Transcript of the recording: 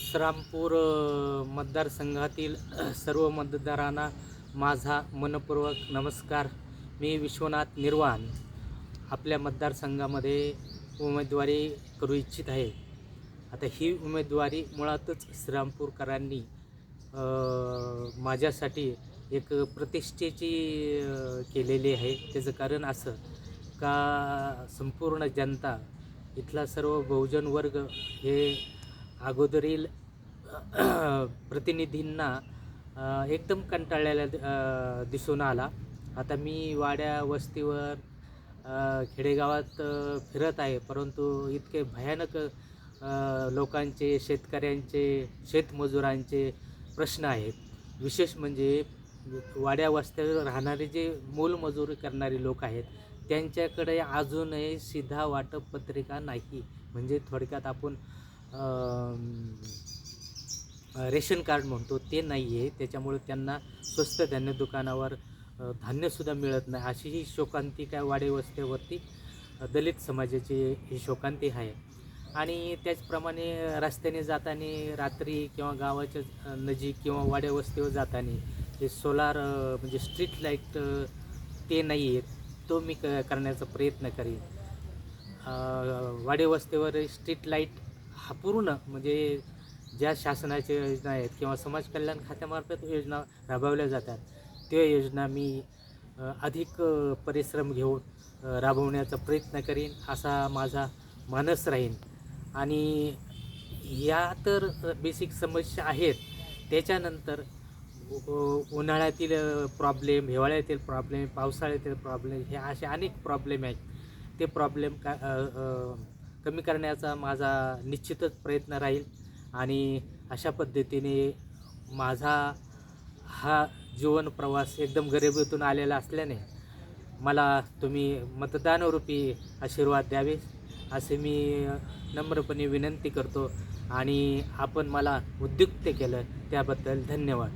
श्रामपूर मतदारसंघातील सर्व मतदारांना माझा मनपूर्वक नमस्कार. मी विश्वनाथ निर्वाण आपल्या मतदारसंघामध्ये उमेदवारी करू इच्छित आहे. आता ही उमेदवारी मुळातच श्रामपूरकरांनी माझ्यासाठी एक प्रतिष्ठेची केलेली आहे. त्याचं कारण असं का संपूर्ण जनता, इथला सर्व बहुजन वर्ग हे अगोदरील प्रतिनिधींना एकदम कंटाळलेला दिसून आला. आता मी वाड्या वस्तीवर खेडेगावात फिरत आहे, परंतु इतके भयानक लोकांचे, शेतकऱ्यांचे, शेतमजुरांचे प्रश्न आहेत. विशेष म्हणजे वाड्या वस्त्यावर राहणारे जे मोलमजुरी करणारे लोक आहेत, त्यांच्याकडे अजूनही सीधा वाटप पत्रिका नाही. म्हणजे थोडक्यात आपण रेशन कार्ड म्हणतो ते नाही आहे. त्याच्यामुळे त्यांना स्वस्त धान्य दुकानावर धान्यसुद्धा मिळत नाही. अशी ही शोकांतिका वाडे वस्त्यावरती दलित समाजाची ही शोकांती आहे. आणि त्याचप्रमाणे रस्त्याने जाताना रात्री किंवा गावाच्या नजीक किंवा वाड्या वस्तीवर जाताना हे सोलार म्हणजे स्ट्रीट लाईट ते नाही आहेत, तो मी करण्याचा प्रयत्न करीन. वाडे वस्तीवर स्ट्रीट लाईट हा पूर्ण म्हणजे ज्या शासनाच्या योजना आहेत किंवा समाज कल्याण खात्यामार्फत योजना राबवल्या जातात, त्या योजना मी अधिक परिश्रम घेऊन राबवण्याचा प्रयत्न करीन, असा माझा मानस राहील. आणि या तर बेसिक समस्या आहेत. त्याच्यानंतर उन्हाळ्यातील प्रॉब्लेम, हिवाळ्यातील प्रॉब्लेम, पावसाळ्यातील प्रॉब्लेम, हे असे अनेक प्रॉब्लेम आहेत. ते प्रॉब्लेम कमी करण्याचा माझा निश्चितच प्रयत्न राहील. आणि अशा पद्धतीने माझा हा जीवन प्रवास एकदम गरिबीतून आलेला असल्याने मला तुम्ही मतदानरूपी आशीर्वाद द्यावे असे मी नम्रपणे विनंती करतो. आणि आपण मला उद्युक्त केलं त्याबद्दल धन्यवाद.